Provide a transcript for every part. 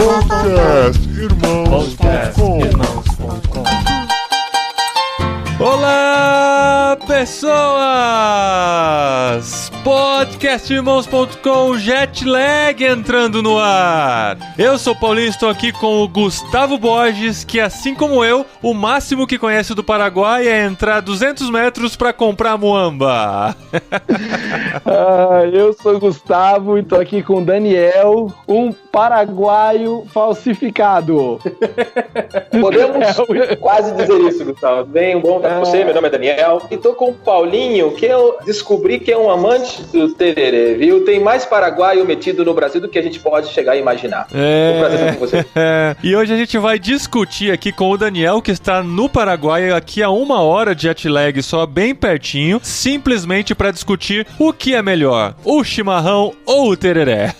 Podcastirmãos.com. Olá, pessoas! Podcastirmãos.com, Jetlag entrando no ar. Eu sou o Paulinho, estou aqui com o Gustavo Borges, que assim como eu, o máximo que conhece do Paraguai é entrar 200 metros para comprar muamba. Eu sou o Gustavo e estou aqui com o Daniel, um paraguaio falsificado. Podemos quase dizer isso, Gustavo. Bem, bom estar com você, meu nome é Daniel. E tô com o Paulinho, que eu descobri que é um amante do tererê, viu? Tem mais paraguaio metido no Brasil do que a gente pode chegar a imaginar. Um prazer estar com você. E hoje a gente vai discutir aqui com o Daniel, que está no Paraguai, aqui a 1 hora de jet lag, só bem pertinho, simplesmente para discutir o que é melhor, o chimarrão ou o tereré.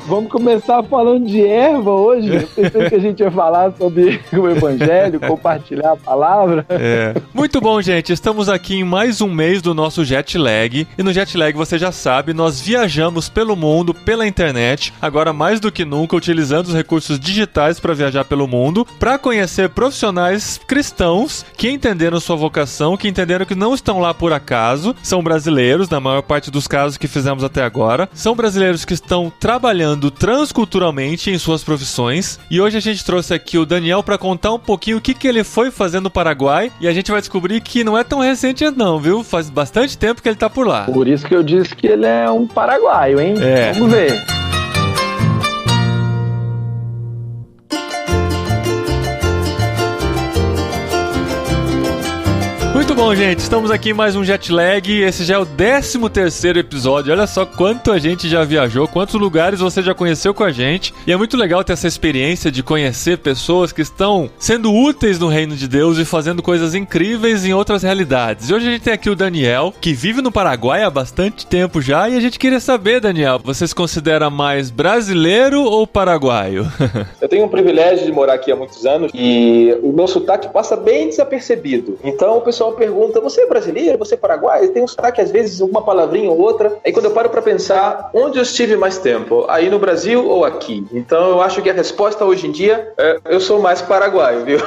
Vamos começar falando de erva hoje. Eu pensei que a gente ia falar sobre o evangelho, compartilhar a palavra. Muito bom, gente. Estamos aqui em mais um mês do nosso jet lag. E no jet lag, você já sabe, nós viajamos pelo mundo, pela internet, agora mais do que nunca, utilizando os recursos digitais para viajar pelo mundo, para conhecer profissionais cristãos que entenderam sua vocação, que entenderam que não estão lá por acaso, são brasileiros, na maior parte dos casos que fizemos até agora, são brasileiros que estão trabalhando transculturalmente em suas profissões. E hoje a gente trouxe aqui o Daniel para contar um pouquinho o que ele foi fazer no Paraguai, e a gente vai descobrir que não é tão recente não, viu? Faz bastante tempo que ele tá por lá. Por isso que eu disse que ele é um paraguaio, hein? Vamos ver. Muito bom, gente, estamos aqui em mais um jet lag. Esse já é o 13º episódio. Olha só quanto a gente já viajou, quantos lugares você já conheceu com a gente. E é muito legal ter essa experiência de conhecer pessoas que estão sendo úteis no reino de Deus e fazendo coisas incríveis em outras realidades. E hoje a gente tem aqui o Daniel, que vive no Paraguai há bastante tempo já. E a gente queria saber, Daniel, você se considera mais brasileiro ou paraguaio? Eu tenho o privilégio de morar aqui há muitos anos e o meu sotaque passa bem desapercebido. Então o pessoal pergunta, você é brasileiro, você é paraguaio? Tem um sotaque, às vezes, uma palavrinha ou outra. Aí quando eu paro pra pensar, onde eu estive mais tempo? Aí no Brasil ou aqui? Então eu acho que a resposta hoje em dia é, eu sou mais paraguaio, viu?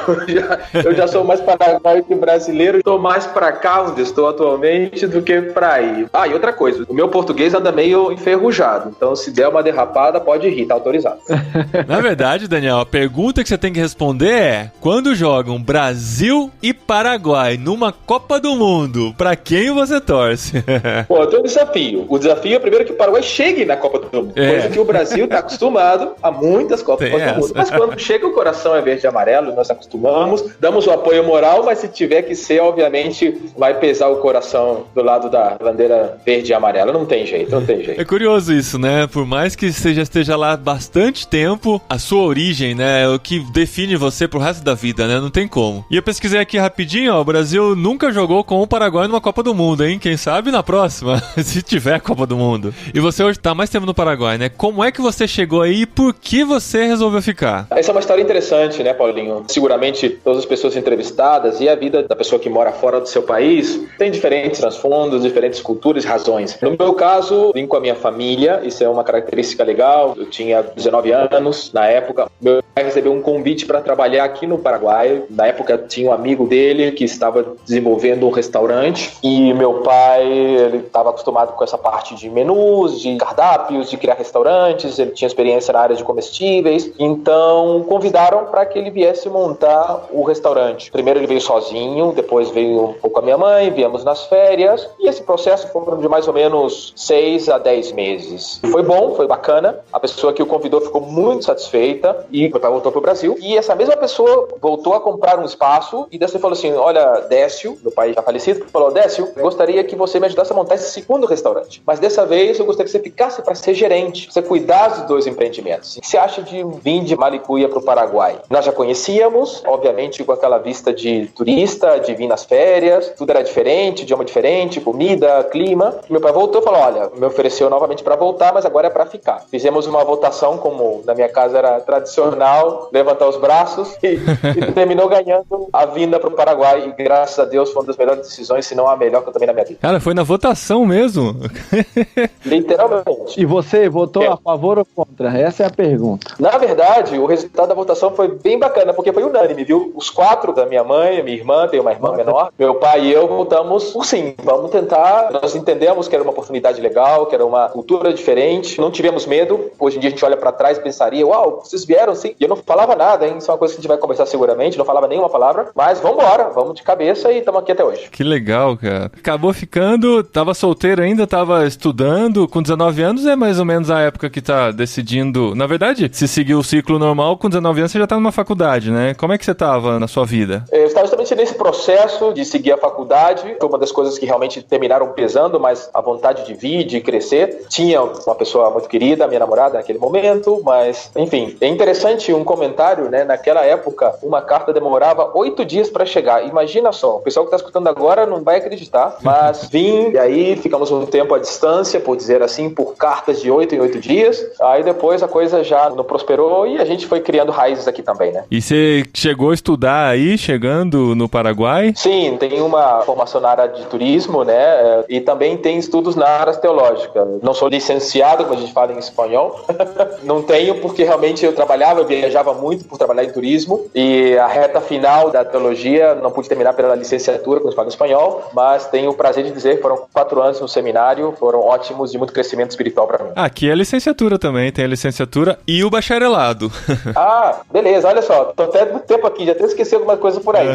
Eu já sou mais paraguaio que brasileiro. Estou mais pra cá, onde estou atualmente, do que pra aí. Ah, e outra coisa, o meu português anda meio enferrujado. Então se der uma derrapada, pode rir, tá autorizado. Na verdade, Daniel, a pergunta que você tem que responder é, quando jogam Brasil e Paraguai numa Copa do Mundo, pra quem você torce? Pô, eu tenho um desafio. O desafio é primeiro que o Paraguai chegue na Copa do Mundo. Coisa que o Brasil tá acostumado a muitas Copas do Mundo. Mas quando chega o coração é verde e amarelo, nós acostumamos, damos o apoio moral, mas se tiver que ser, obviamente, vai pesar o coração do lado da bandeira verde e amarela. Não tem jeito, não tem jeito. É curioso isso, né? Por mais que você já esteja lá há bastante tempo, a sua origem, né, é o que define você pro resto da vida, né? Não tem como. E eu pesquisei aqui rapidinho, ó, o Brasil nunca jogou com o Paraguai numa Copa do Mundo, hein? Quem sabe na próxima, se tiver Copa do Mundo. E você hoje tá mais tempo no Paraguai, né? Como é que você chegou aí e por que você resolveu ficar? Essa é uma história interessante, né, Paulinho? Seguramente todas as pessoas entrevistadas e a vida da pessoa que mora fora do seu país tem diferentes transfundos, diferentes culturas e razões. No meu caso, vim com a minha família, isso é uma característica legal. Eu tinha 19 anos na época. Meu pai recebeu um convite para trabalhar aqui no Paraguai. Na época tinha um amigo dele que estava desenvolvendo um restaurante e meu pai, ele estava acostumado com essa parte de menus, de cardápios, de criar restaurantes, ele tinha experiência na área de comestíveis, então convidaram para que ele viesse montar o restaurante. Primeiro ele veio sozinho, depois veio com a minha mãe, viemos nas férias e esse processo foi de mais ou menos 6 a 10 meses. Foi bom, foi bacana, a pessoa que o convidou ficou muito satisfeita e meu pai voltou para o Brasil e essa mesma pessoa voltou a comprar um espaço e daí falou assim, olha, Décio, meu pai já falecido, falou, Décio, eu gostaria que você me ajudasse a montar esse segundo restaurante. Mas dessa vez eu gostaria que você ficasse para ser gerente, você cuidasse dos 2 empreendimentos. O que você acha de vir de Malicuia para o Paraguai? Nós já conhecíamos, obviamente com aquela vista de turista, de vir nas férias, tudo era diferente, idioma diferente, comida, clima. E meu pai voltou e falou, olha, me ofereceu novamente para voltar, mas agora é para ficar. Fizemos uma votação, como na minha casa era tradicional, levantar os braços e terminou ganhando a vinda para o Paraguai e graças a Deus Deus, foi uma das melhores decisões, se não a melhor que eu tomei na minha vida. Cara, foi na votação mesmo? Literalmente. E você votou a favor ou contra? Essa é a pergunta. Na verdade, o resultado da votação foi bem bacana, porque foi unânime, viu? Os 4 da minha mãe, minha irmã, tem uma irmã menor, meu pai e eu votamos por sim. Vamos tentar. Nós entendemos que era uma oportunidade legal, que era uma cultura diferente. Não tivemos medo. Hoje em dia a gente olha pra trás e pensaria, uau, vocês vieram sim. E eu não falava nada, hein? Isso é uma coisa que a gente vai conversar seguramente. Não falava nenhuma palavra. Mas vambora, vamos de cabeça e estamos aqui até hoje. Que legal, cara. Acabou ficando, tava solteiro ainda, tava estudando. Com 19 anos é mais ou menos a época que tá decidindo. Na verdade, se seguir o ciclo normal, com 19 anos você já tá numa faculdade, né? Como é que você tava na sua vida? Eu estava justamente nesse processo de seguir a faculdade. Foi uma das coisas que realmente terminaram pesando, mas a vontade de vir, de crescer. Tinha uma pessoa muito querida, minha namorada naquele momento, mas, enfim. É interessante um comentário, né? Naquela época, uma carta demorava 8 dias para chegar. Imagina só, o pessoal que tá escutando agora não vai acreditar, mas vim, e aí ficamos um tempo à distância, por dizer assim, por cartas de 8 em 8 dias. Aí depois a coisa já não prosperou e a gente foi criando raízes aqui também, né? E você chegou a estudar aí, chegando no Paraguai? Sim, tem uma formação na área de turismo, né? E também tem estudos na área teológica. Não sou licenciado, como a gente fala em espanhol. Não tenho, porque realmente eu viajava muito por trabalhar em turismo. E a reta final da teologia não pude terminar pela licenciatura, como se fala em espanhol. Mas tenho o prazer de dizer que foram 4 anos no seminário, foram ótimos, de muito crescimento espiritual para mim. Aqui é a licenciatura também, tem a licenciatura e o bacharelado. Ah, beleza, olha só, tô até muito tempo aqui, já até esqueci alguma coisa por aí.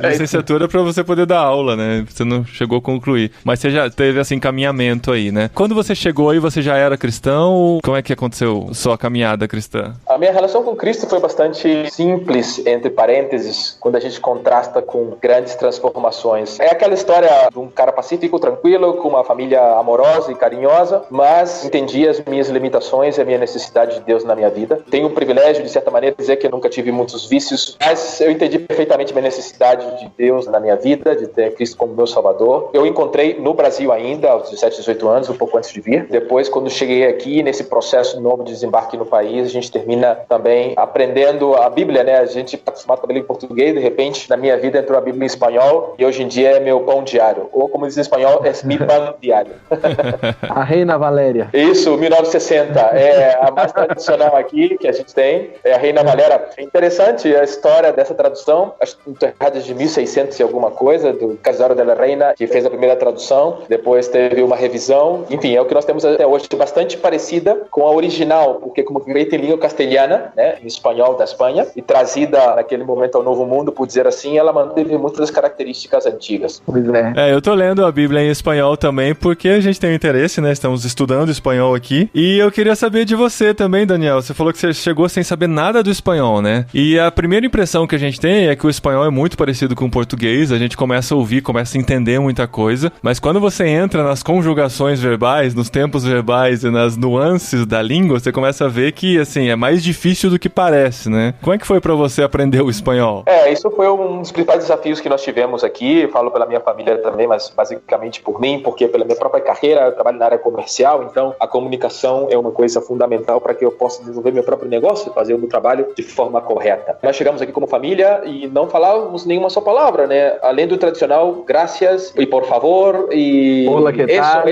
Licenciatura pra você poder dar aula, né? Você não chegou a concluir. Mas você já teve, assim, caminhamento aí, né? Quando você chegou aí, você já era cristão? Como é que aconteceu sua caminhada cristã? A minha relação com Cristo foi bastante simples, entre parênteses, quando a gente contrasta com grandes transformações. É aquela história de um cara pacífico, tranquilo, com uma família amorosa e carinhosa, mas entendi as minhas limitações e a minha necessidade de Deus na minha vida. Tenho o privilégio, de certa maneira, de dizer que eu nunca tive muitos vícios, mas eu entendi perfeitamente a minha necessidade de Deus na minha vida, de ter Cristo como meu Salvador. Eu encontrei no Brasil ainda, aos 17, 18 anos, um pouco antes de vir. Depois, quando cheguei aqui, nesse processo novo de desembarque no país, a gente termina também aprendendo a Bíblia, né? A gente está acostumado com a Bíblia em português, de repente, na minha vida entrou a Bíblia em espanhol, e hoje em dia é meu pão diário. Ou, como diz em espanhol, é mi pan diário. A Reina Valéria. Isso, 1960. É a mais tradicional aqui que a gente tem, é a Reina Valéria. É interessante a história dessa tradução, acho que enterradas de 1600 e alguma coisa, do Casaro de la Reina, que fez a primeira tradução, depois teve uma revisão, enfim, é o que nós temos até hoje, bastante parecida com a original, porque como feita em língua castelhana, né, em espanhol da Espanha, e trazida naquele momento ao Novo Mundo, por dizer assim, ela manteve muitas das características antigas. Pois é. Eu tô lendo a Bíblia em espanhol também, porque a gente tem interesse, né, estamos estudando espanhol aqui, e eu queria saber de você também, Daniel, você falou que você chegou sem saber nada do espanhol, né, e a primeira impressão que a gente tem é que o espanhol é muito parecido com o português, a gente começa a ouvir, começa a entender muita coisa, mas quando você entra nas conjugações verbais, nos tempos verbais e nas nuances da língua, você começa a ver que, assim, é mais difícil do que parece, né? Como é que foi pra você aprender o espanhol? Isso foi um dos principais desafios que nós tivemos aqui, eu falo pela minha família também, mas basicamente por mim, porque pela minha própria carreira, eu trabalho na área comercial, então a comunicação é uma coisa fundamental para que eu possa desenvolver meu próprio negócio e fazer o meu trabalho de forma correta. Nós chegamos aqui como família e não falávamos nenhuma só palavra, né? Além do tradicional, gracias e por favor e hola, que tal?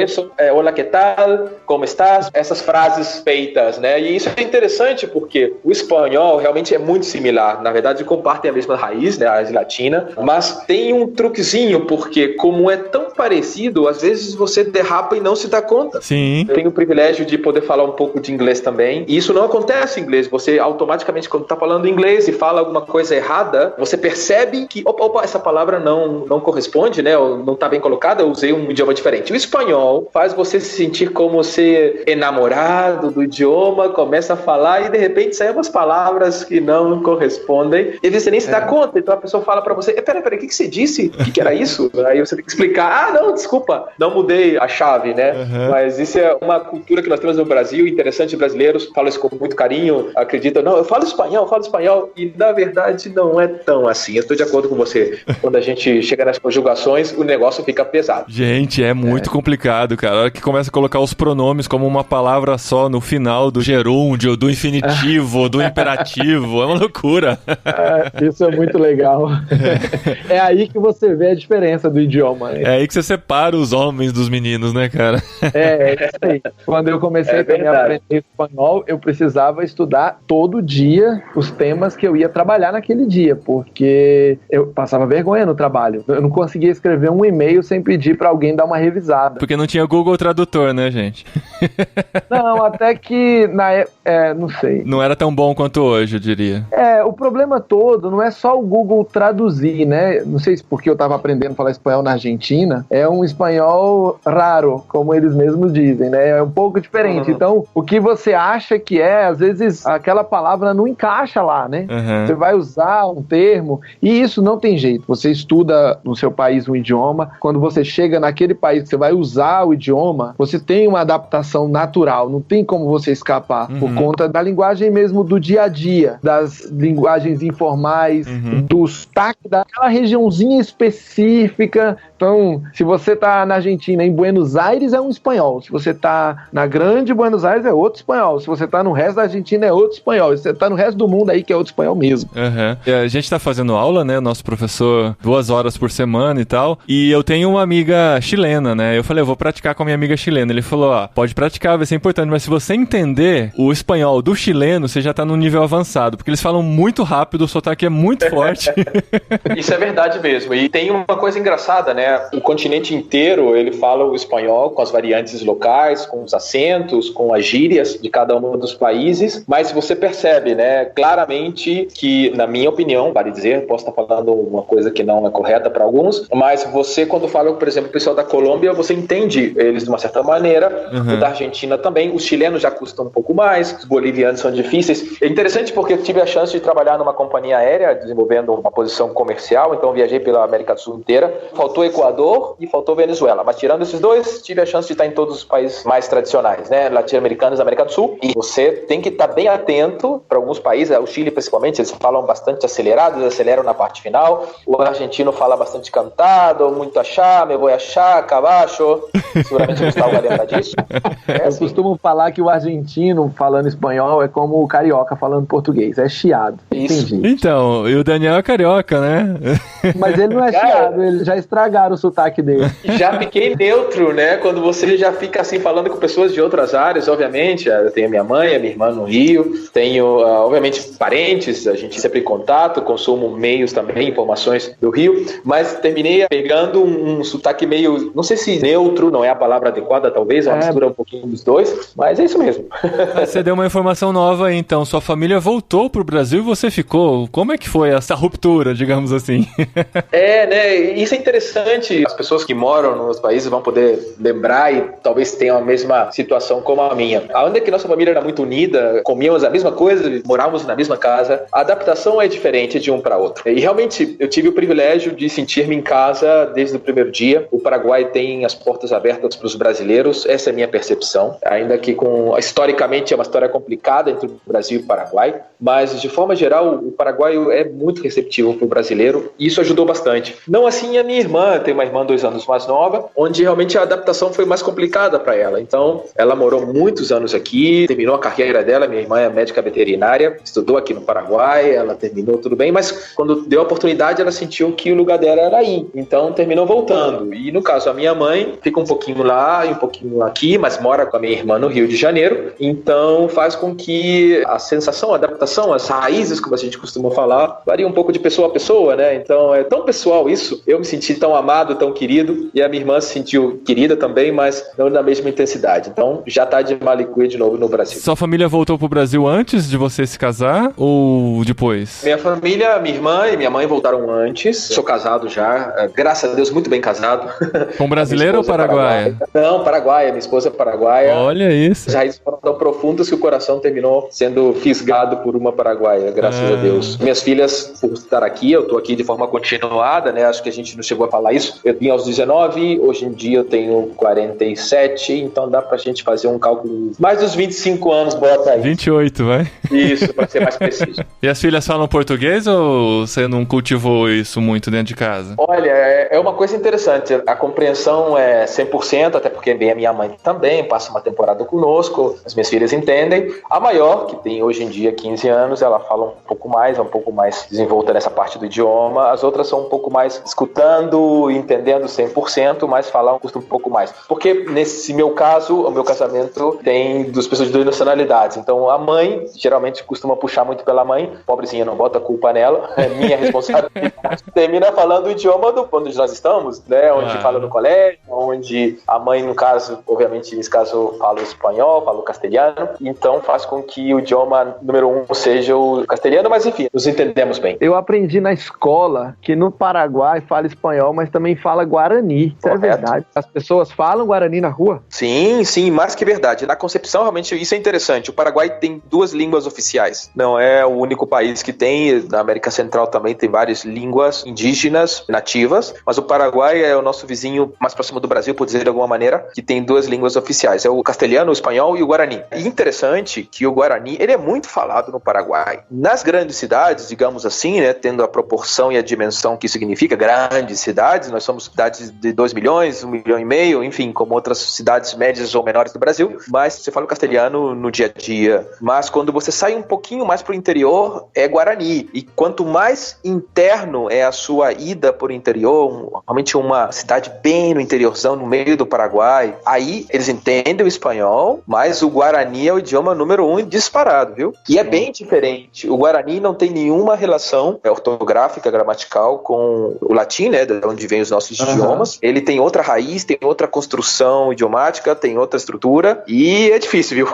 Hola, que tal? Como estás? Essas frases feitas, né? E isso é interessante porque o espanhol realmente é muito similar. Na verdade, compartem a mesma raiz, né? A raiz latina, mas tem um truquezinho, porque como é tão parecido, às vezes você derrapa e não se dá conta. Sim. Eu tenho o privilégio de poder falar um pouco de inglês também, e isso não acontece em inglês. Você automaticamente, quando está falando inglês e fala alguma coisa errada, você percebe que, opa, essa palavra não corresponde, né? Ou não está bem colocada, eu usei um idioma diferente. O espanhol faz você se sentir como ser enamorado do idioma, começa a falar e de repente saem umas palavras que não correspondem e você nem se dá conta. Então a pessoa fala pra você, peraí, o que você disse? O que era isso? Aí você tem que explicar, não, desculpa, não mudei a chave, né? Mas isso é uma cultura que nós temos no Brasil, interessante, brasileiros falam isso com muito carinho, acreditam, não, eu falo espanhol, e na verdade não é tão assim. Eu estou de acordo com você. Quando a gente chega nas conjugações, o negócio fica pesado. Gente, é muito complicado, cara. A hora que começa a colocar os pronomes como uma palavra só no final do gerúndio, do infinitivo, do imperativo, é uma loucura. Isso é muito legal. É aí que que você vê a diferença do idioma. Né? É aí que você separa os homens dos meninos, né, cara? É isso aí. Quando eu comecei também a aprender espanhol, eu precisava estudar todo dia os temas que eu ia trabalhar naquele dia, porque eu passava vergonha no trabalho. Eu não conseguia escrever um e-mail sem pedir pra alguém dar uma revisada. Porque não tinha Google Tradutor, né, gente? Não, até que não sei. Não era tão bom quanto hoje, eu diria. O problema todo não é só o Google traduzir, né? Não sei se porque eu estava aprendendo a falar espanhol na Argentina, é um espanhol raro, como eles mesmos dizem, né? É um pouco diferente. Então, o que você acha que às vezes aquela palavra não encaixa lá, né? Você vai usar um termo, e isso não tem jeito. Você estuda no seu país um idioma, quando você chega naquele país que você vai usar o idioma, você tem uma adaptação natural, não tem como você escapar, por conta da linguagem mesmo do dia a dia, das linguagens informais, do sotaque daquela regiãozinha específica. Então, se você tá na Argentina, em Buenos Aires, é um espanhol. Se você tá na grande Buenos Aires, é outro espanhol. Se você tá no resto da Argentina, é outro espanhol. Se você tá no resto do mundo aí, que é outro espanhol mesmo. A gente tá fazendo aula, né? Nosso professor, 2 horas por semana e tal. E eu tenho uma amiga chilena, né? Eu falei, eu vou praticar com a minha amiga chilena. Ele falou, pode praticar, vai ser importante. Mas se você entender o espanhol do chileno, você já tá num nível avançado. Porque eles falam muito rápido, o sotaque é muito forte. Isso é verdade mesmo. E tem uma coisa engraçada, né? O continente inteiro, ele fala o espanhol com as variantes locais, com os acentos, com as gírias de cada um dos países, mas você percebe, né, claramente que, na minha opinião, vale dizer, posso estar falando uma coisa que não é correta para alguns, mas você, quando fala, por exemplo, o pessoal da Colômbia, você entende eles de uma certa maneira, o da Argentina também, os chilenos já custam um pouco mais, os bolivianos são difíceis. É interessante porque eu tive a chance de trabalhar numa companhia aérea, desenvolvendo uma posição comercial, então viajei pela América do Sul inteira, faltou Equador e faltou Venezuela, mas tirando esses dois, tive a chance de estar em todos os países mais tradicionais, né, latino-americanos da América do Sul, e você tem que estar bem atento para alguns países, o Chile principalmente, eles falam bastante acelerado, eles aceleram na parte final, o argentino fala bastante cantado, muito achar, me vou achar, cabacho, seguramente o Gustavo vai lembrar disso. Eu costumo falar que o argentino falando espanhol é como o carioca falando português, é chiado. Isso. Entendi. Então, e o Daniel é carioca, né? Mas ele não é chiado, eles já estragaram o sotaque dele. Já fiquei neutro, né? Quando você já fica assim falando com pessoas de outras áreas, obviamente. Eu tenho a minha mãe, a minha irmã no Rio, tenho, obviamente, parentes, a gente sempre em contato, consumo meios também, informações do Rio, mas terminei pegando um sotaque meio, não sei se neutro, não é a palavra adequada, talvez, uma mistura um pouquinho dos dois, mas é isso mesmo. Você deu uma informação nova aí, então. Sua família voltou pro Brasil e você ficou. Como é que foi essa ruptura, digamos assim? Né? Isso é interessante. As pessoas que moram nos países vão poder lembrar e talvez tenham a mesma situação como a minha. Ainda que nossa família era muito unida, comíamos a mesma coisa, morávamos na mesma casa, a adaptação é diferente de um para outro. E realmente eu tive o privilégio de sentir-me em casa desde o primeiro dia. O Paraguai tem as portas abertas para os brasileiros, essa é a minha percepção. Ainda que historicamente é uma história complicada entre o Brasil e o Paraguai, mas de forma geral o paraguaio é muito receptivo para o brasileiro e isso ajudou bastante. Não assim a minha irmã, tem uma irmã 2 anos mais nova, onde realmente a adaptação foi mais complicada para ela. Então, ela morou muitos anos aqui, terminou a carreira dela, minha irmã é médica veterinária, estudou aqui no Paraguai, ela terminou tudo bem, mas quando deu a oportunidade, ela sentiu que o lugar dela era aí. Então, terminou voltando. E no caso, a minha mãe fica um pouquinho lá e um pouquinho aqui, mas mora com a minha irmã no Rio de Janeiro. Então, faz com que a sensação, a adaptação, as raízes, como a gente costuma falar, varia um pouco de pessoa a pessoa, né? Então, é tão pessoal isso. Eu me senti tão amado, tão querido, e a minha irmã se sentiu querida também, mas não na mesma intensidade. Então, já tá de Malicuia de novo no Brasil. Sua família voltou pro Brasil antes de você se casar ou depois? Minha família, minha irmã e minha mãe voltaram antes. Sou casado já, graças a Deus, muito bem casado. Com brasileiro ou paraguaia? Não, paraguaia. Minha esposa é paraguaia. Olha isso. As raízes foram tão profundas que o coração terminou sendo fisgado por uma paraguaia, graças a Deus. Minhas filhas, por estar aqui, eu tô aqui de forma continuada, né? Acho que a gente não chegou a falar isso. Eu vim aos 19, hoje em dia eu tenho 47, então dá pra gente fazer um cálculo mais dos 25 anos, bota aí. 28, vai. Isso, para ser mais preciso. E as filhas falam português ou você não cultivou isso muito dentro de casa? Olha, é uma coisa interessante. A compreensão é 100%, até porque a minha mãe também passa uma temporada conosco, as minhas filhas entendem. A maior, que tem hoje em dia 15 anos, ela fala um pouco mais desenvolta nessa parte do idioma. As outras são um pouco mais escutando, entendendo 100%, mas falar custa um pouco mais. Porque nesse meu caso, o meu casamento tem duas pessoas de duas nacionalidades. Então a mãe geralmente costuma puxar muito pela mãe, pobrezinha, não bota a culpa nela, é minha responsabilidade. Termina falando o idioma do onde nós estamos, né? Onde fala no colégio, onde a mãe, no caso, obviamente, nesse caso, fala o espanhol, fala o castelhano, então faz com que o idioma número 1 seja o castelhano, mas enfim, nos entendemos bem. Eu aprendi na escola que no Paraguai fala espanhol, mas também fala guarani. Isso é verdade? As pessoas falam guarani na rua? Sim, mais que verdade. Na Concepção, realmente, isso é interessante. O Paraguai tem 2 línguas oficiais. Não é o único país que tem. Na América Central também tem várias línguas indígenas nativas, mas o Paraguai é o nosso vizinho mais próximo do Brasil, por dizer de alguma maneira, que tem 2 línguas oficiais. É o castelhano, o espanhol e o guarani. E interessante que o guarani, ele é muito falado no Paraguai. Nas grandes cidades, digamos assim, né, tendo a proporção e a dimensão que significa grandes cidades, nós somos cidades de 2 milhões, 1,5 milhão, enfim, como outras cidades médias ou menores do Brasil, mas você fala o castelhano no dia a dia. Mas quando você sai um pouquinho mais para o interior, é guarani. E quanto mais interno é a sua ida por interior, realmente uma cidade bem no interiorzão, no meio do Paraguai, aí eles entendem o espanhol, mas o guarani é o idioma número 1 disparado, viu? E é bem diferente. O guarani não tem nenhuma relação ortográfica, gramatical com o latim, né, de onde vem os nossos idiomas. Ele tem outra raiz, tem outra construção idiomática, tem outra estrutura e é difícil, viu?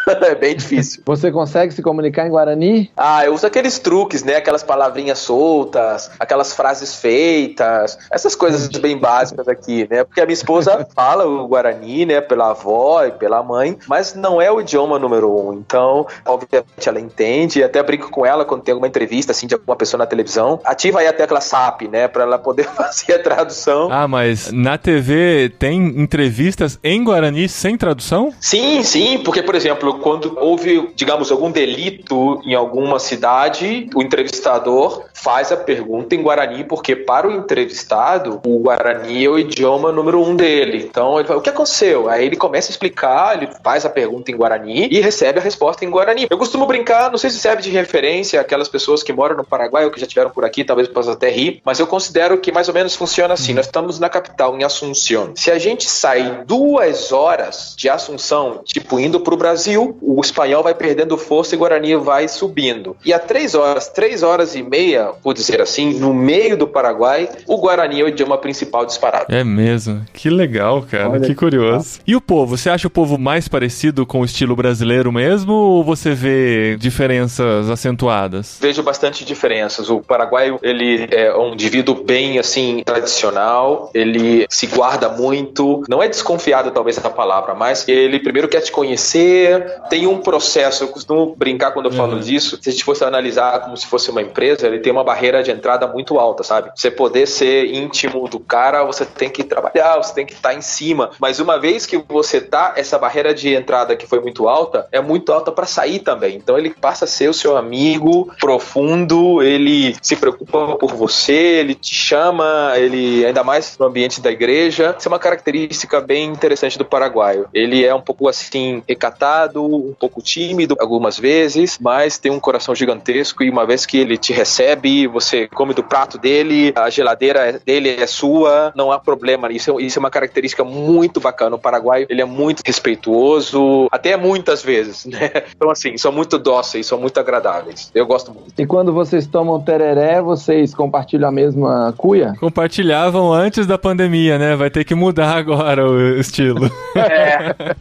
É bem difícil. Você consegue se comunicar em guarani? Eu uso aqueles truques, né? Aquelas palavrinhas soltas, aquelas frases feitas, essas coisas bem básicas aqui, né? Porque a minha esposa fala o guarani, né? Pela avó e pela mãe, mas não é o idioma número 1. Então, obviamente, ela entende. Até brinco com ela quando tem alguma entrevista, assim, de alguma pessoa na televisão. Ativa aí a tecla SAP, né? Pra ela poder fazer a tradução. Mas na TV tem entrevistas em guarani sem tradução? Sim, porque, por exemplo, quando houve, digamos, algum delito em alguma cidade, o entrevistador faz a pergunta em guarani, porque para o entrevistado, o guarani é o idioma número 1 dele. Então, ele fala, o que aconteceu? Aí ele começa a explicar, ele faz a pergunta em guarani e recebe a resposta em guarani. Eu costumo brincar, não sei se serve de referência àquelas pessoas que moram no Paraguai ou que já estiveram por aqui, talvez possa até rir, mas eu considero que mais ou menos funciona assim. Nós estamos na capital, em Assunção. Se a gente sai 2 horas de Assunção, tipo, indo pro Brasil, o espanhol vai perdendo força e o guarani vai subindo. E a 3 horas e meia, por dizer assim, no meio do Paraguai, o guarani é o idioma principal disparado. É mesmo. Que legal, cara. Olha, que curioso. E o povo? Você acha o povo mais parecido com o estilo brasileiro mesmo ou você vê diferenças acentuadas? Vejo bastante diferenças. O paraguaio, ele é um indivíduo bem, assim, tradicional. Ele se guarda muito. Não é desconfiado, talvez, essa palavra, mas ele primeiro quer te conhecer. Tem um processo, eu costumo brincar quando eu falo disso, se a gente fosse analisar como se fosse uma empresa, ele tem uma barreira de entrada muito alta, sabe? Você poder ser íntimo do cara, você tem que trabalhar, você tem que estar em cima, mas uma vez que você tá, essa barreira de entrada que foi muito alta, é muito alta para sair também, então ele passa a ser o seu amigo profundo, ele se preocupa por você, ele te chama, ele, ainda mais no ambiente da igreja, isso é uma característica bem interessante do paraguaio, ele é um pouco assim, recatado, um pouco tímido algumas vezes, mas tem um coração gigantesco e uma vez que ele te recebe, você come do prato dele, a geladeira dele é sua, não há problema. Isso é uma característica muito bacana. O paraguaio, ele é muito respeituoso, até muitas vezes, né? Então, assim, são muito dóceis, são muito agradáveis. Eu gosto muito. E quando vocês tomam tereré, vocês compartilham a mesma cuia? Compartilhavam antes da pandemia, né? Vai ter que mudar agora o estilo.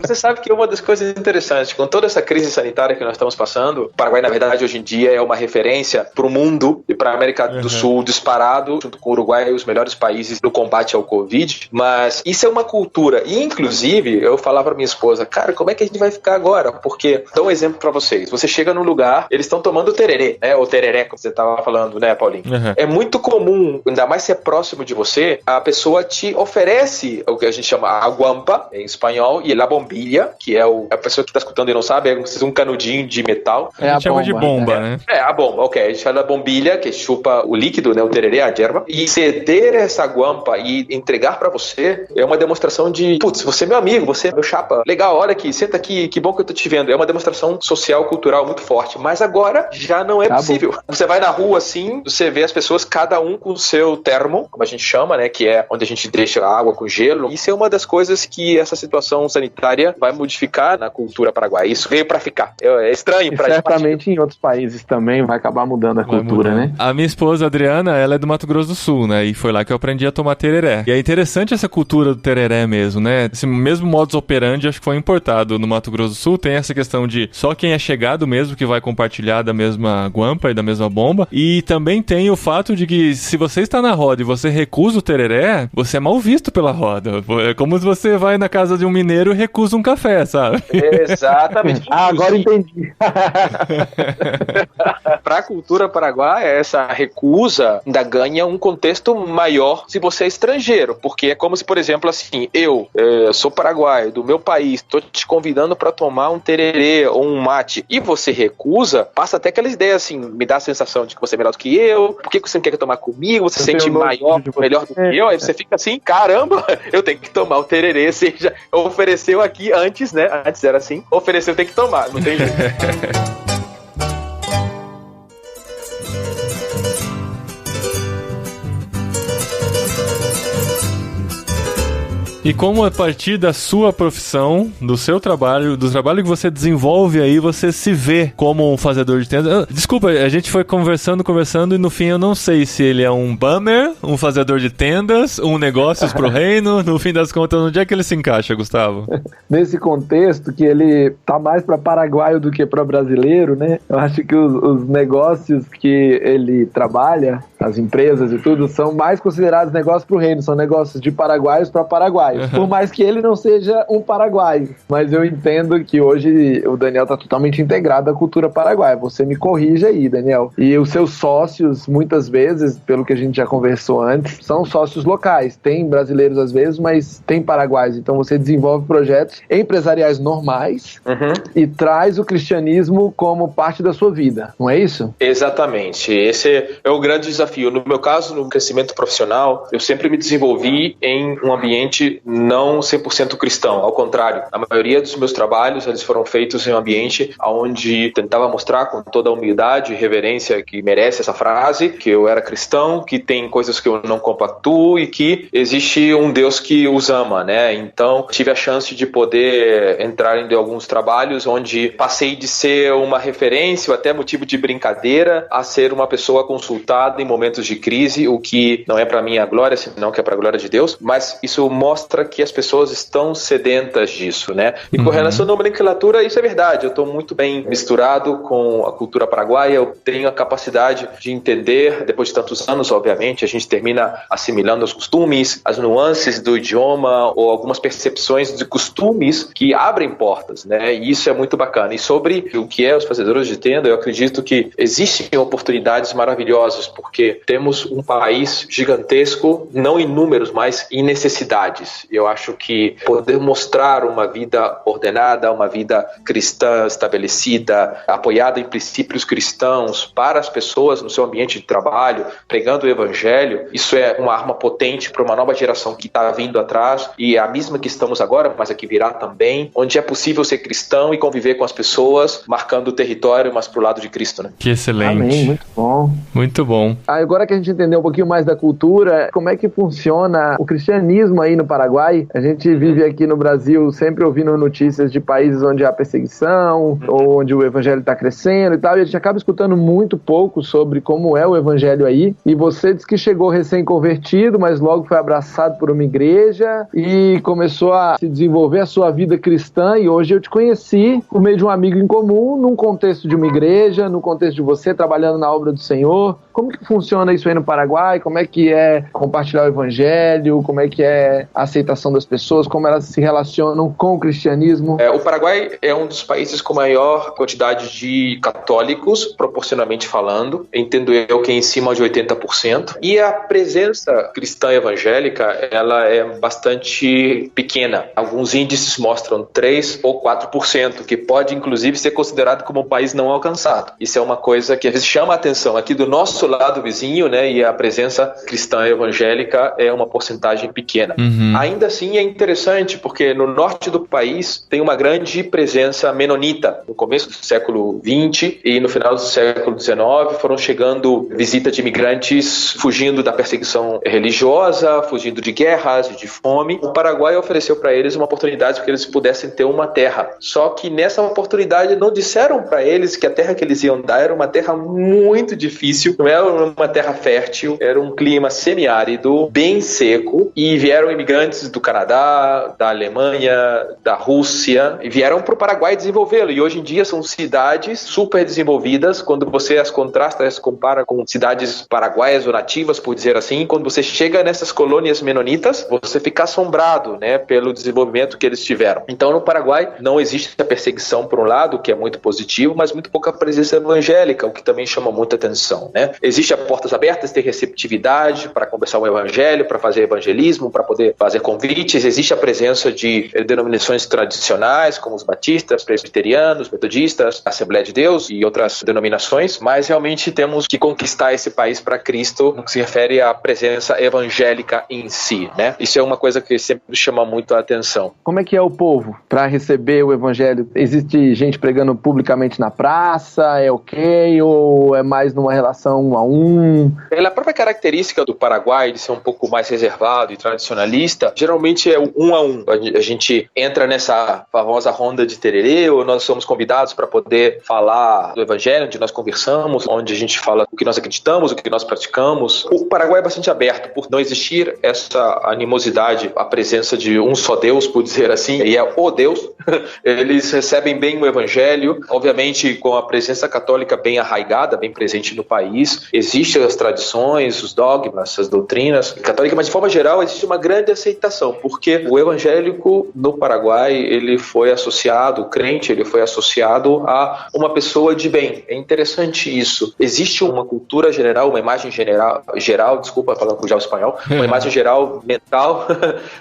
Você sabe que uma das coisas interessantes, com toda essa crise sanitária que nós estamos passando, o Paraguai, na verdade, hoje em dia é uma referência para o mundo e para a América do Sul disparado, junto com o Uruguai, os melhores países no combate ao Covid, mas isso é uma cultura, e inclusive, eu falava para minha esposa, cara, como é que a gente vai ficar agora? Porque, dá um exemplo para vocês, você chega num lugar, eles estão tomando tererê, né, ou tereré, como você estava falando, né, Paulinho? É muito comum, ainda mais se é próximo de você, a pessoa te oferece o que a gente chama a guampa, em espanhol, e la bombilla, que é a pessoa que está escutando e não sabe, é um canudinho de metal. A gente chama de bomba, né? A bomba, ok. A gente fala da bombilha, que chupa o líquido, né, o tererê, a erva, e ceder essa guampa e entregar pra você é uma demonstração de, putz, você é meu amigo, você é meu chapa, legal, olha aqui, senta aqui, que bom que eu tô te vendo. É uma demonstração social, cultural muito forte, mas agora já não é possível. Você vai na rua assim, você vê as pessoas, cada um com o seu termo, como a gente chama, né, que é onde a gente deixa a água com gelo. Isso é uma das coisas que essa situação sanitária vai modificar na cultura paraguaia. Isso veio pra ficar. É estranho pra gente. Certamente em outros países também vai acabar mudando a cultura, né? A minha esposa, Adriana, ela é do Mato Grosso do Sul, né? E foi lá que eu aprendi a tomar tereré. E é interessante essa cultura do tereré mesmo, né? Esse mesmo modus operandi acho que foi importado no Mato Grosso do Sul. Tem essa questão de só quem é chegado mesmo que vai compartilhar da mesma guampa e da mesma bomba. E também tem o fato de que se você está na roda e você recusa o tereré, você é mal visto pela roda. É como se você vai na casa de um mineiro e recusa um café, sabe? Exatamente. Agora entendi. Para a cultura paraguaia, essa recusa ainda ganha um contexto maior se você é estrangeiro, porque é como se, por exemplo, assim, eu sou paraguaio, do meu país, estou te convidando para tomar um tererê ou um mate, e você recusa, passa até aquela ideia assim, me dá a sensação de que você é melhor do que eu, por que você não quer tomar comigo, você se sente maior, melhor do que eu, aí você fica assim, caramba, eu tenho que tomar o tererê, seja, ofereceu aqui antes, né, antes era assim, ofereceu, tem que tomar, não tem jeito. E como a partir da sua profissão, do seu trabalho, do trabalho que você desenvolve aí, você se vê como um fazedor de tendas? Desculpa, a gente foi conversando e no fim eu não sei se ele é um bummer, um fazedor de tendas, um negócios pro reino, no fim das contas, onde é que ele se encaixa, Gustavo? Nesse contexto que ele tá mais para paraguaio do que para brasileiro, né? Eu acho que os negócios que ele trabalha, as empresas e tudo, são mais considerados negócios pro reino, são negócios de paraguaios para paraguaios. Por mais que ele não seja um paraguaio. Mas eu entendo que hoje o Daniel está totalmente integrado à cultura paraguaia. Você me corrige aí, Daniel. E os seus sócios, muitas vezes, pelo que a gente já conversou antes, são sócios locais. Tem brasileiros às vezes, mas tem paraguaios. Então você desenvolve projetos empresariais normais e traz o cristianismo como parte da sua vida. Não é isso? Exatamente. Esse é o grande desafio. No meu caso, no crescimento profissional, eu sempre me desenvolvi em um ambiente não 100% cristão, ao contrário, a maioria dos meus trabalhos eles foram feitos em um ambiente onde tentava mostrar com toda a humildade e reverência que merece essa frase, que eu era cristão, que tem coisas que eu não compactuo e que existe um Deus que os ama, né? Então tive a chance de poder entrar em alguns trabalhos onde passei de ser uma referência ou até motivo de brincadeira a ser uma pessoa consultada em momentos de crise, o que não é para minha glória, senão que é para a glória de Deus, mas isso mostra que as pessoas estão sedentas disso, né? E com relação à nomenclatura, isso é verdade. Eu estou muito bem misturado com a cultura paraguaia. Eu tenho a capacidade de entender, depois de tantos anos, obviamente, a gente termina assimilando os costumes, as nuances do idioma ou algumas percepções de costumes que abrem portas, né? E isso é muito bacana. E sobre o que é os fazedores de tenda, eu acredito que existem oportunidades maravilhosas, porque temos um país gigantesco, não em números, mas em necessidades. Eu acho que poder mostrar uma vida ordenada, uma vida cristã estabelecida, apoiada em princípios cristãos para as pessoas no seu ambiente de trabalho, pregando o evangelho, isso é uma arma potente para uma nova geração que está vindo atrás e é a mesma que estamos agora, mas a que virá também, onde é possível ser cristão e conviver com as pessoas, marcando o território, mas pro lado de Cristo, né? Que excelente. Amém, muito bom. Muito bom. Agora que a gente entendeu um pouquinho mais da cultura, como é que funciona o cristianismo aí no Paraguai? A gente vive aqui no Brasil sempre ouvindo notícias de países onde há perseguição, ou onde o evangelho está crescendo e tal, e a gente acaba escutando muito pouco sobre como é o evangelho aí. E você disse que chegou recém-convertido, mas logo foi abraçado por uma igreja e começou a se desenvolver a sua vida cristã, e hoje eu te conheci por meio de um amigo em comum, num contexto de uma igreja, no contexto de você trabalhando na obra do Senhor. Como que funciona funciona isso aí no Paraguai? Como é que é compartilhar o evangelho? Como é que é a aceitação das pessoas? Como elas se relacionam com o cristianismo? O Paraguai é um dos países com maior quantidade de católicos, proporcionalmente falando. Entendo eu que é em cima de 80%. E a presença cristã evangélica, ela é bastante pequena. Alguns índices mostram 3 ou 4%, que pode, inclusive, ser considerado como um país não alcançado. Isso é uma coisa que às vezes chama a atenção. Aqui do nosso lado vizinho, né, e a presença cristã evangélica é uma porcentagem pequena. Ainda assim, é interessante, porque no norte do país tem uma grande presença menonita. No começo do século XX e no final do século XIX foram chegando visitas de imigrantes fugindo da perseguição religiosa, fugindo de guerras e de fome. O Paraguai ofereceu para eles uma oportunidade para que eles pudessem ter uma terra. Só que nessa oportunidade não disseram para eles que a terra que eles iam dar era uma terra muito difícil, não era uma terra fértil, era um clima semiárido, bem seco, e vieram imigrantes do Canadá, da Alemanha, da Rússia, e vieram para o Paraguai desenvolvê-lo. E hoje em dia são cidades super desenvolvidas. Quando você as contrasta, as compara com cidades paraguaias ou nativas, por dizer assim, quando você chega nessas colônias menonitas, você fica assombrado, né, pelo desenvolvimento que eles tiveram. Então, no Paraguai não existe a perseguição, por um lado, que é muito positivo, mas muito pouca presença evangélica, o que também chama muita atenção, né? Existe portas abertas, tem receptividade para conversar o evangelho, para fazer evangelismo, para poder fazer convites. Existe a presença de denominações tradicionais, como os batistas, presbiterianos, metodistas, Assembleia de Deus e outras denominações, mas realmente temos que conquistar esse país para Cristo no que se refere à presença evangélica em si, né? Isso é uma coisa que sempre chama muito a atenção. Como é que é o povo para receber o evangelho? Existe gente pregando publicamente na praça? É ok? Ou é mais numa relação 1 a 1? Pela própria característica do Paraguai de ser um pouco mais reservado e tradicionalista, geralmente é 1 a 1. A gente entra nessa famosa ronda de tererê, ou nós somos convidados para poder falar do evangelho, onde nós conversamos, onde a gente fala o que nós acreditamos, o que nós praticamos. O Paraguai é bastante aberto, por não existir essa animosidade, a presença de um só Deus, por dizer assim, e é o Deus. Eles recebem bem o evangelho, obviamente com a presença católica bem arraigada, bem presente no país. Existem as tradições, os dogmas, as doutrinas católicas, mas de forma geral existe uma grande aceitação, porque o evangélico no Paraguai, ele foi associado, o crente, ele foi associado a uma pessoa de bem. É interessante isso. Existe uma cultura general, uma imagem geral, desculpa falar com o espanhol, uma imagem geral mental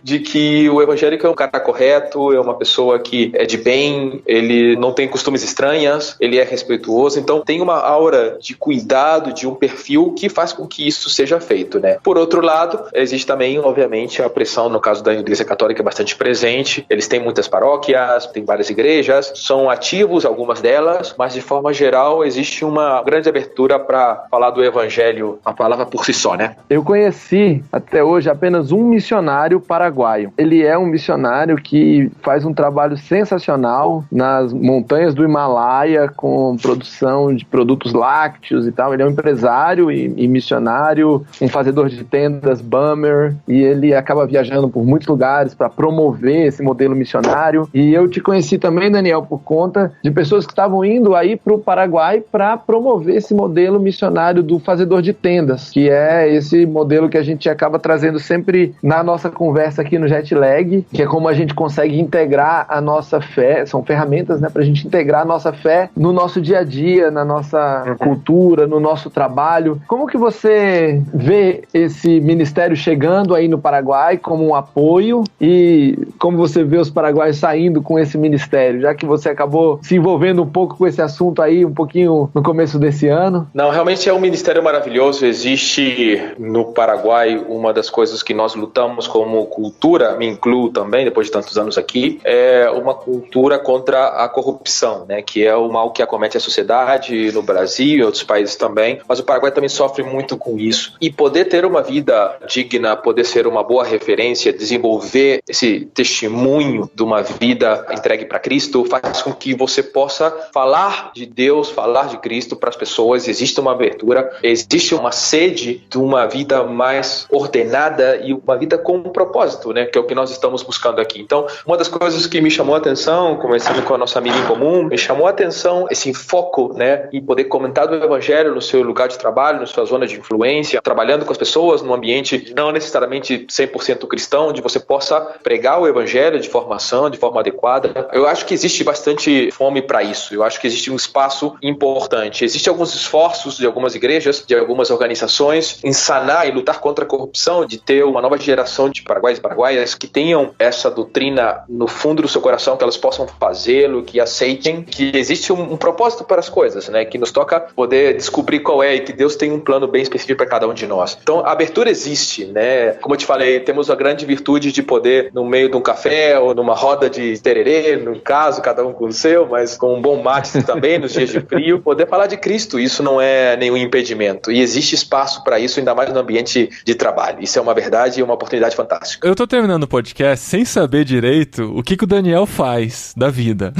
de que o evangélico é um cara correto, é uma pessoa que é de bem, ele não tem costumes estranhas, ele é respeituoso, então tem uma aura de cuidado, de um perfil que faz com que isso seja feito, né? Por outro lado, existe também, obviamente, a pressão, no caso da Igreja Católica, é bastante presente. Eles têm muitas paróquias, têm várias igrejas, são ativos, algumas delas, mas de forma geral existe uma grande abertura para falar do evangelho, a palavra por si só, né? Eu conheci até hoje apenas um missionário paraguaio. Ele é um missionário que faz um trabalho sensacional nas montanhas do Himalaia com produção de produtos lácteos e tal. Ele é um empresário e missionário, um fazedor de tendas, bummer, e ele acaba viajando por muitos lugares para promover esse modelo missionário. E eu te conheci também, Daniel, por conta de pessoas que estavam indo aí para o Paraguai para promover esse modelo missionário do fazedor de tendas, que é esse modelo que a gente acaba trazendo sempre na nossa conversa aqui no Jetlag, que é como a gente consegue integrar a nossa fé, são ferramentas, né, para a gente integrar a nossa fé no nosso dia a dia, na nossa cultura, no nosso trabalho. Como que você vê esse ministério chegando aí no Paraguai como um apoio e como você vê os paraguaios saindo com esse ministério, já que você acabou se envolvendo um pouco com esse assunto aí, um pouquinho no começo desse ano? Não, realmente é um ministério maravilhoso. Existe no Paraguai uma das coisas que nós lutamos como cultura, me incluo também, depois de tantos anos aqui, é uma cultura contra a corrupção, né, que é o mal que acomete a sociedade no Brasil e outros países também, mas o Paraguai também sofre muito com isso. E poder ter uma vida digna, poder ser uma boa referência, desenvolver esse testemunho de uma vida entregue para Cristo, faz com que você possa falar de Deus, falar de Cristo para as pessoas. Existe uma abertura, existe uma sede de uma vida mais ordenada e uma vida com um propósito, né, que é o que nós estamos buscando aqui. Então, uma das coisas que me chamou a atenção, conversando com a nossa amiga em comum, me chamou a atenção esse foco, né, em poder comentar do evangelho no seu lugar de trabalho, trabalho, na sua zona de influência, trabalhando com as pessoas num ambiente não necessariamente 100% cristão, onde você possa pregar o evangelho de formação, de forma adequada. Eu acho que existe bastante fome para isso. Eu acho que existe um espaço importante. Existem alguns esforços de algumas igrejas, de algumas organizações, em sanar e lutar contra a corrupção, de ter uma nova geração de paraguaios e paraguaias que tenham essa doutrina no fundo do seu coração, que elas possam fazê-lo, que aceitem que existe um propósito para as coisas, né? Que nos toca poder descobrir qual é e que Deus tem um plano bem específico para cada um de nós. Então, a abertura existe, né? Como eu te falei, temos a grande virtude de poder, no meio de um café ou numa roda de tererê, no caso, cada um com o seu, mas com um bom mate também, nos dias de frio, poder falar de Cristo. Isso não é nenhum impedimento. E existe espaço para isso, ainda mais no ambiente de trabalho. Isso é uma verdade e uma oportunidade fantástica. Eu tô terminando o podcast sem saber direito o que o Daniel faz da vida.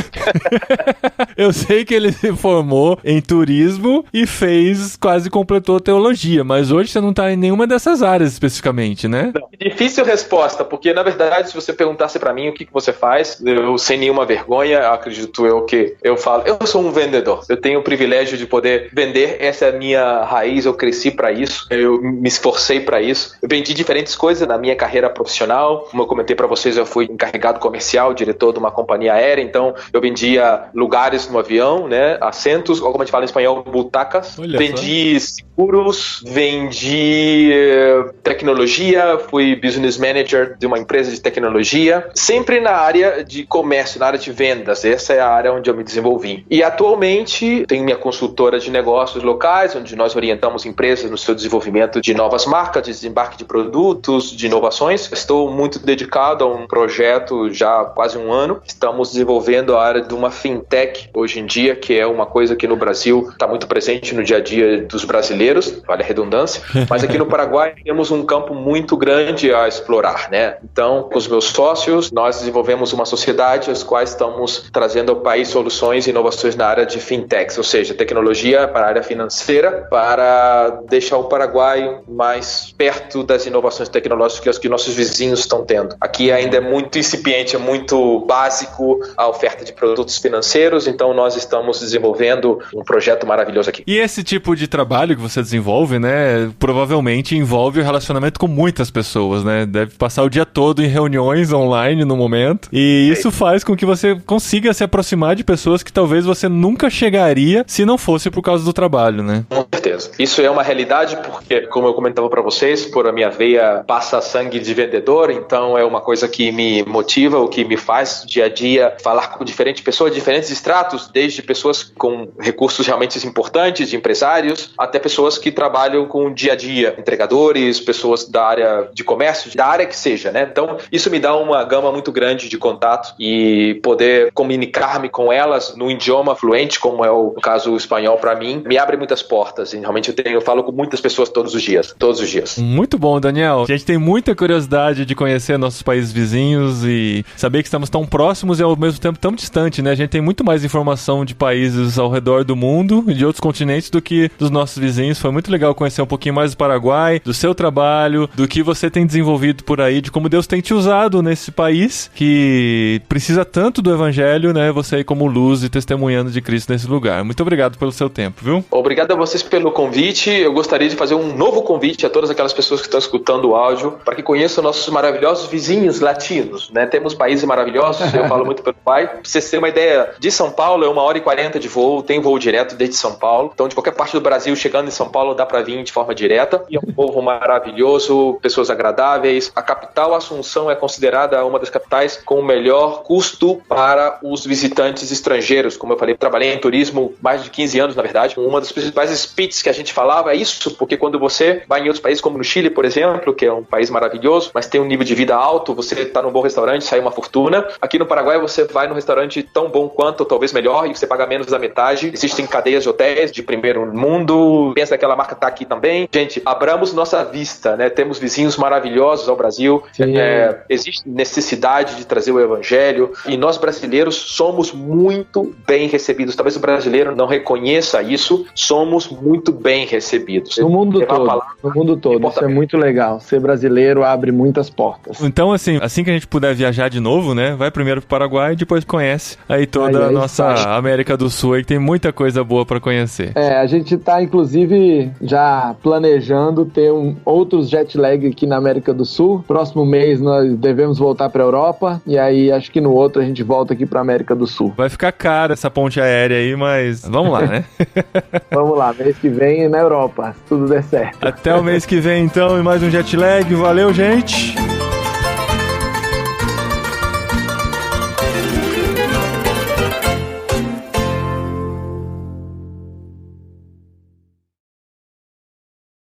Eu sei que ele se formou em turismo e quase completou teologia, mas hoje você não tá em nenhuma dessas áreas especificamente, né? Não, difícil resposta, porque na verdade se você perguntasse pra mim o que você faz, eu sem nenhuma vergonha, acredito eu que eu falo, eu sou um vendedor, eu tenho o privilégio de poder vender, essa é a minha raiz, eu cresci pra isso, eu me esforcei pra isso, eu vendi diferentes coisas na minha carreira profissional, como eu comentei pra vocês, eu fui encarregado comercial, diretor de uma companhia aérea, então eu vendia lugares no avião, né, assentos, ou como a gente fala em espanhol, butacas. Olha, vendi seguros, vendi tecnologia, fui business manager de uma empresa de tecnologia, sempre na área de comércio, na área de vendas, essa é a área onde eu me desenvolvi. E atualmente tenho minha consultora de negócios locais, onde nós orientamos empresas no seu desenvolvimento de novas marcas, de desembarque de produtos, de inovações. Estou muito dedicado a um projeto já há quase um ano. Estamos desenvolvendo a área de uma fintech hoje em dia, que é uma coisa que no Brasil está muito presente no dia a dia dos brasileiros, vale a redundância, mas aqui no Paraguai temos um campo muito grande a explorar, né? Então, com os meus sócios, nós desenvolvemos uma sociedade as quais estamos trazendo ao país soluções e inovações na área de fintechs, ou seja, tecnologia para a área financeira, para deixar o Paraguai mais perto das inovações tecnológicas que nossos vizinhos estão tendo. Aqui ainda é muito incipiente, é muito básico a oferta de produtos financeiros, então nós estamos desenvolvendo um projeto maravilhoso aqui. E esse tipo de trabalho que você desenvolve, né, provavelmente envolve o relacionamento com muitas pessoas, né? Deve passar o dia todo em reuniões online no momento, e isso faz com que você consiga se aproximar de pessoas que talvez você nunca chegaria se não fosse por causa do trabalho, né? Com certeza. Isso é uma realidade porque, como eu comentava para vocês, por a minha veia passa sangue de vendedor, então é uma coisa que me motiva, o que me faz dia a dia falar com diferentes pessoas, diferentes estratos, desde pessoas com recursos realmente importantes, de empresários, até pessoas que trabalham com o dia a dia, entregadores, pessoas da área de comércio, da área que seja, né? Então, isso me dá uma gama muito grande de contato e poder comunicar-me com elas no idioma fluente, como é o caso espanhol para mim, me abre muitas portas. E realmente eu falo com muitas pessoas todos os dias. Muito bom, Daniel. A gente tem muita curiosidade de conhecer nossos países vizinhos e saber que estamos tão próximos e ao mesmo tempo tão distantes, né? A gente tem muito mais informação de países ao redor do mundo e de outros continentes do que dos nossos vizinhos. Foi muito legal conhecer um pouquinho mais do Paraguai, do seu trabalho, do que você tem desenvolvido por aí, de como Deus tem te usado nesse país que precisa tanto do evangelho, né? Você aí como luz e testemunhando de Cristo nesse lugar. Muito obrigado pelo seu tempo, viu? Obrigado a vocês pelo convite. Eu gostaria de fazer um novo convite a todas aquelas pessoas que estão escutando o áudio para que conheçam nossos maravilhosos vizinhos latinos, né? Temos países maravilhosos, eu falo muito pelo pai. Pra vocês terem uma ideia, de São Paulo é 1h40 de voo, tem voo direto desde São Paulo. Então, de qualquer parte do Brasil, chegando em São Paulo, dá para vir de forma direta. E é um povo maravilhoso, pessoas agradáveis. A capital, Assunção, é considerada uma das capitais com o melhor custo para os visitantes estrangeiros. Como eu falei, trabalhei em turismo mais de 15 anos, na verdade. Uma das principais speeches que a gente falava é isso, porque quando você vai em outros países, como no Chile, por exemplo, que é um país maravilhoso, mas tem um nível de vida alto, você está num bom restaurante, sai uma fortuna. Aqui no Paraguai, você vai num restaurante tão bom quanto, ou talvez melhor, e você paga menos da metade. Existem cadeias de hotéis de primeiro mundo. Pensa que aquela marca está aqui também. Gente, abramos nossa vista, né? Temos vizinhos maravilhosos ao Brasil. Existe necessidade de trazer o evangelho e nós brasileiros somos muito bem recebidos. Talvez o brasileiro não reconheça isso, somos muito bem recebidos. No mundo todo. Isso é muito legal. Ser brasileiro abre muitas portas. Então, assim que a gente puder viajar de novo, né? Vai primeiro pro Paraguai e depois conhece aí toda a nossa América do Sul aí, que tem muita coisa boa para conhecer. A gente tá, inclusive, inclusive já planejando ter outros jet lag aqui na América do Sul. Próximo mês nós devemos voltar para a Europa e aí acho que no outro a gente volta aqui para a América do Sul. Vai ficar cara essa ponte aérea aí, mas vamos lá, né? Vamos lá, mês que vem na Europa, se tudo der certo. Até o mês que vem então, e mais um jet lag. Valeu, gente!